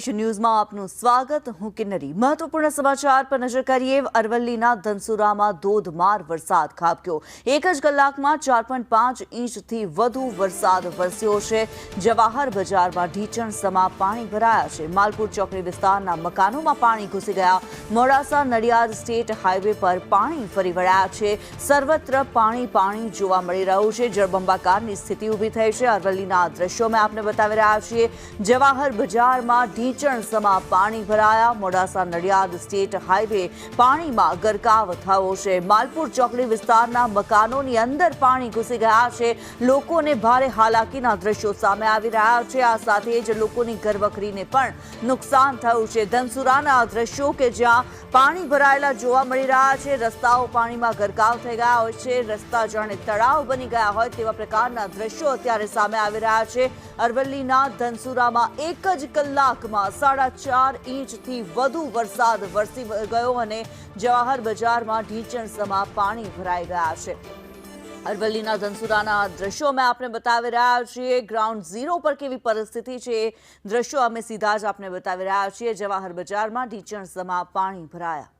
Nation ન્યૂઝમાં આપનું સ્વાગત। હું કિન્નરી। મહત્વપૂર્ણ સમાચાર પર નજર કરીએ। અરવલ્લીના ધનસુરામાં ધોધમાર વરસાદ ખાબક્યો। એક જ કલાકમાં 4.5 ઇંચથી વધુ વરસાદ વરસ્યો છે। જવાહર બજારમાં ઢીચણ સમા પાણી ભરાયા છે। માલપુર ચોકડી વિસ્તારના મકાનોમાં પાણી ઘૂસી ગયા। મોડાસા નડિયાદ સ્ટેટ હાઈવે પર પાણી ફરી વળ્યા છે। સર્વત્ર પાણી જોવા મળી રહ્યું છે। જળબંબાકારની સ્થિતિ ઊભી થઈ છે। અરવલ્લીના દ્રશ્યો મેં આપને બતાવી રહ્યા છીએ। જવાહર બજારમાં ઢીચણ સમા પાણી ભરાયા। મોડાસા નડિયાદ સ્ટેટ હાઈવે પાણીમાં ગરકાવ થયો છે। માલપુર ચોકડી વિસ્તારના મકાનોની અંદર પાણી ઘૂસી ગયા છે। લોકોને ભારે હાલાકીના દ્રશ્યો સામે આવી રહ્યા છે। આ સાથે જ લોકોની ઘરવખરીને પણ નુકસાન થયું છે। ધનસુરાના દ્રશ્યો કે જ્યાં પાણી ભરાયેલા જોવા મળી રહ્યા છે। રસ્તાઓ પાણીમાં ગરકાવ થઈ ગયા હોય છે। રસ્તા જાણે તળાવ બની ગયા હોય તેવા પ્રકારના દ્રશ્યો અત્યારે સામે આવી રહ્યા છે। અરવલ્લીના ધનસુરામાં એક જ કલાકમાં 4.5 ઇંચથી વધુ વરસાદ વરસી ગયો અને જવાહર બજારમાં ઢીચણ સમા પાણી ભરાઈ ગયા છે। અરવલ્લીના ધનસુરાના દ્રશ્યો મેં આપને બતાવી રહ્યા છીએ। ગ્રાઉન્ડ ઝીરો પર કેવી પરિસ્થિતિ છે એ દ્રશ્યો અમે સીધા જ આપને બતાવી રહ્યા છીએ। જવાહર બજારમાં ઢીચણ સમા પાણી ભરાયા।